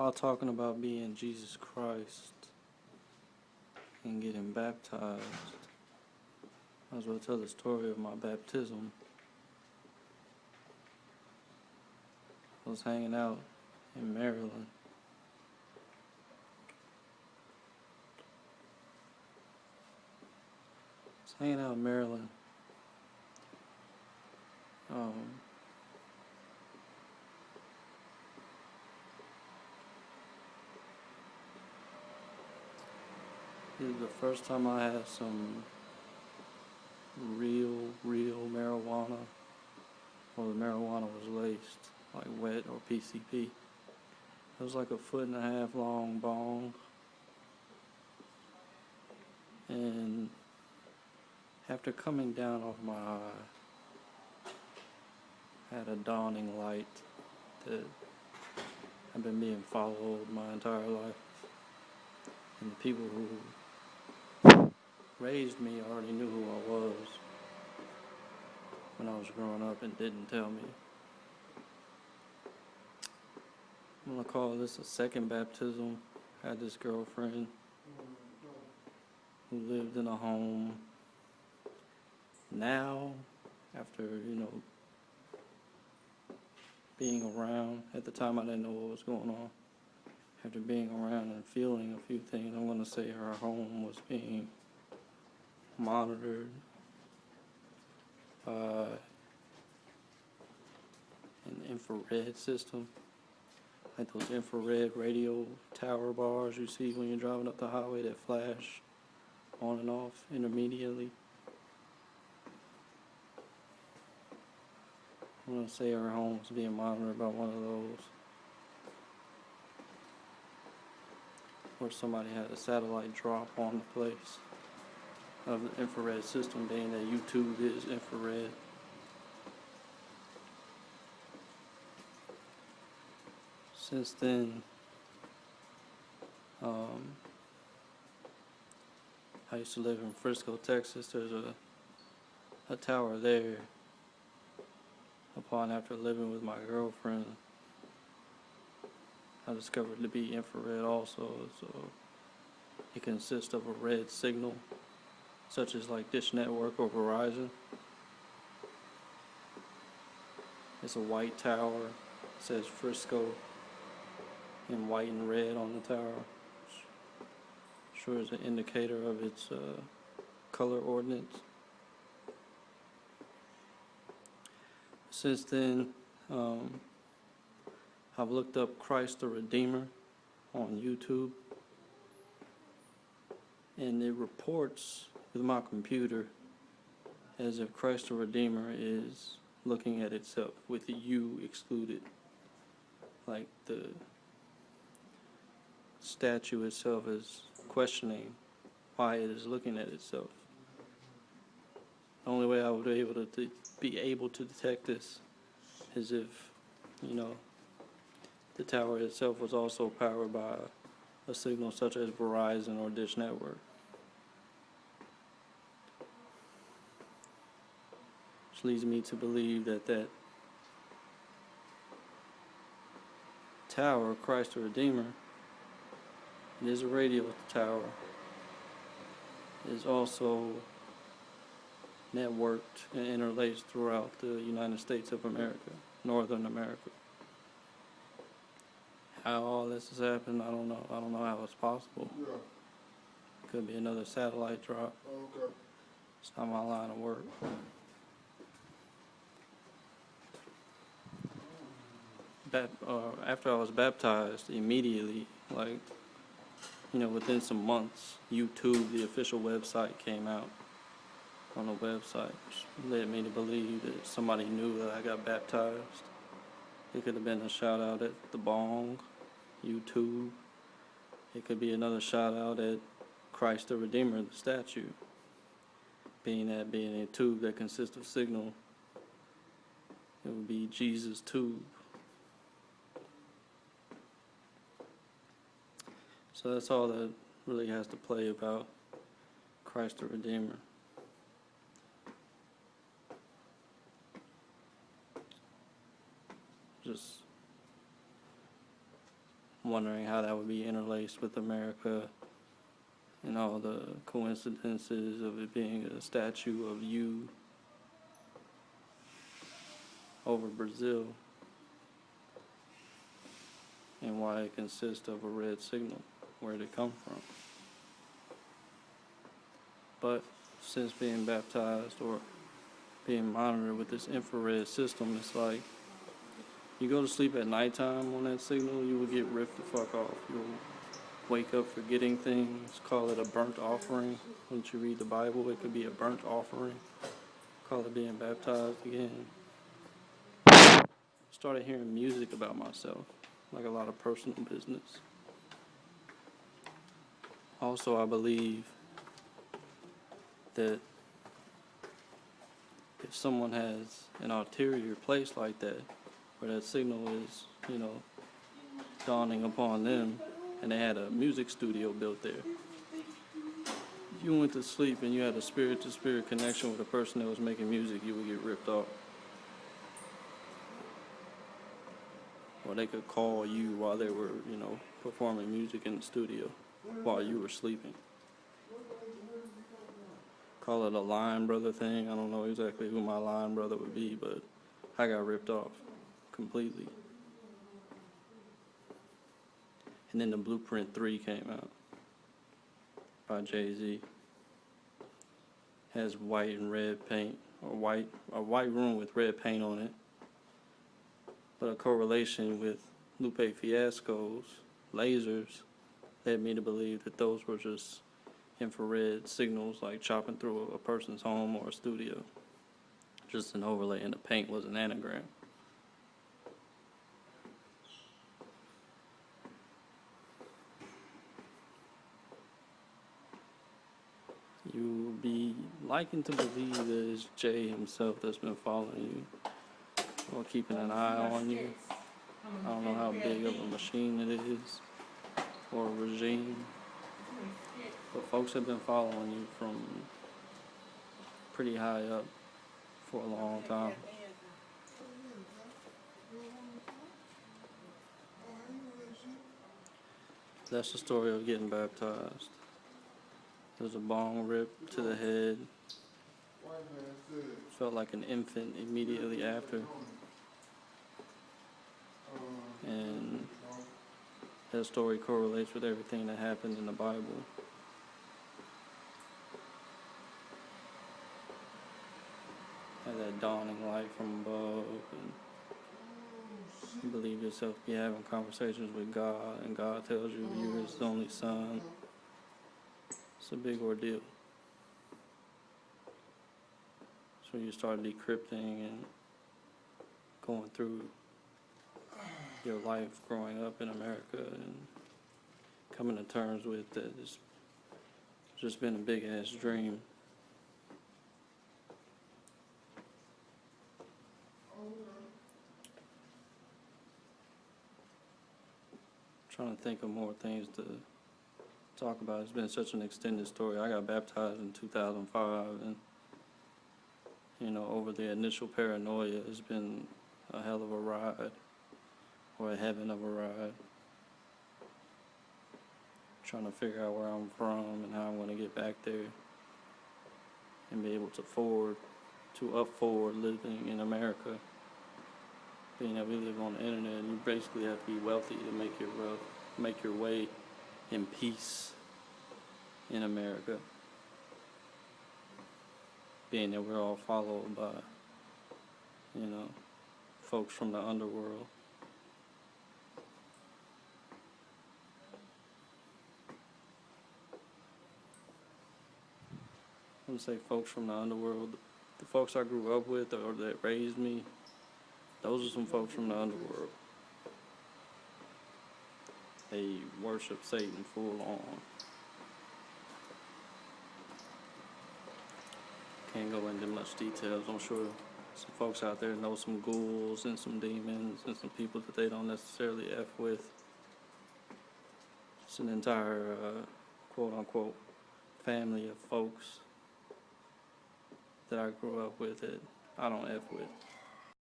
while talking about being Jesus Christ and getting baptized, I was going to tell the story of my baptism. I was hanging out in Maryland. This is the first time I had some real marijuana, or the marijuana was laced, like wet or PCP. It was like a 1.5 foot long bong, and after coming down off my eye, I had a dawning light that I've been being followed my entire life, and the people who raised me already knew who I was when I was growing up and didn't tell me. I'm going to call this a second baptism. I had this girlfriend who lived in a home. Now, after, being around, at the time I didn't know what was going on. After being around and feeling a few things, I'm going to say her home was being monitored by an infrared system, like those infrared radio tower bars you see when you're driving up the highway that flash on and off intermittently. I'm going to say her home was being monitored by one of those, where somebody had a satellite drop on the place of the infrared system, being that YouTube is infrared. Since then, I used to live in Frisco, Texas. There's a tower there. After living with my girlfriend, I discovered it to be infrared also. So it consists of a red signal, such as like Dish Network or Verizon. It's a white tower. It says Frisco in white and red on the tower. Sure is an indicator of its color ordinance. Since then, I've looked up Christ the Redeemer on YouTube, and it reports with my computer as if Christ the Redeemer is looking at itself with the "you" excluded, like the statue itself is questioning why it is looking at itself. The only way I would be able to detect this is if, the tower itself was also powered by a signal such as Verizon or Dish Network. Which leads me to believe that tower, Christ the Redeemer, it is a radio tower, is also networked and interlaced throughout the United States of America, Northern America. How all this has happened, I don't know. I don't know how it's possible. Yeah. Could be another satellite drop. Okay. It's not my line of work. After I was baptized, immediately, within some months, YouTube, the official website, came out on the website, which led me to believe that somebody knew that I got baptized. It could have been a shout out at the bong, YouTube. It could be another shout out at Christ the Redeemer, the statue. Being a tube that consists of signal, it would be Jesus' tube. So that's all that really has to play about Christ the Redeemer. Just wondering how that would be interlaced with America and all the coincidences of it being a statue of you over Brazil, and why it consists of a red signal. Where did it come from? But since being baptized or being monitored with this infrared system, it's like you go to sleep at nighttime on that signal, you will get ripped the fuck off. You'll wake up forgetting things, call it a burnt offering. Once you read the Bible, it could be a burnt offering. Call it being baptized again. Started hearing music about myself, like a lot of personal business. Also, I believe that if someone has an ulterior place like that, where that signal is, dawning upon them, and they had a music studio built there, you went to sleep and you had a spirit-to-spirit connection with a person that was making music, you would get ripped off. Or they could call you while they were, performing music in the studio while you were sleeping. Call it a line brother thing. I don't know exactly who my line brother would be, but I got ripped off completely. And then the Blueprint 3 came out by Jay-Z. Has white and red paint, or a white room with red paint on it. But a correlation with Lupe Fiasco's lasers led me to believe that those were just infrared signals, like chopping through a person's home or a studio. Just an overlay, and the paint was an anagram. You be liking to believe that it's Jay himself that's been following you or keeping an eye on you. I don't know how big of a machine it is or a regime, but folks have been following you from pretty high up for a long time. That's the story of getting baptized. There's a bong rip to the head. Felt like an infant immediately after. And that story correlates with everything that happened in the Bible. Had that dawning light from above, and you believe yourself to be having conversations with God, and God tells you you're His only son. It's a big ordeal. So you start decrypting and going through your life growing up in America and coming to terms with that it's just been a big ass dream. Trying to think of more things to talk about. It's been such an extended story. I got baptized in 2005, and over the initial paranoia, it's been a hell of a ride, or a heaven of a ride. Trying to figure out where I'm from and how I'm going to get back there and be able to up forward living in America. Being that we live on the internet, and you basically have to be wealthy to make your way in peace in America. Being that we're all followed by, folks from the underworld. I would say folks from the underworld. The folks I grew up with or that raised me, those are some folks from the underworld. They worship Satan full on. Can't go into much details. I'm sure some folks out there know some ghouls and some demons and some people that they don't necessarily F with. It's an entire, quote-unquote, family of folks that I grew up with that I don't F with.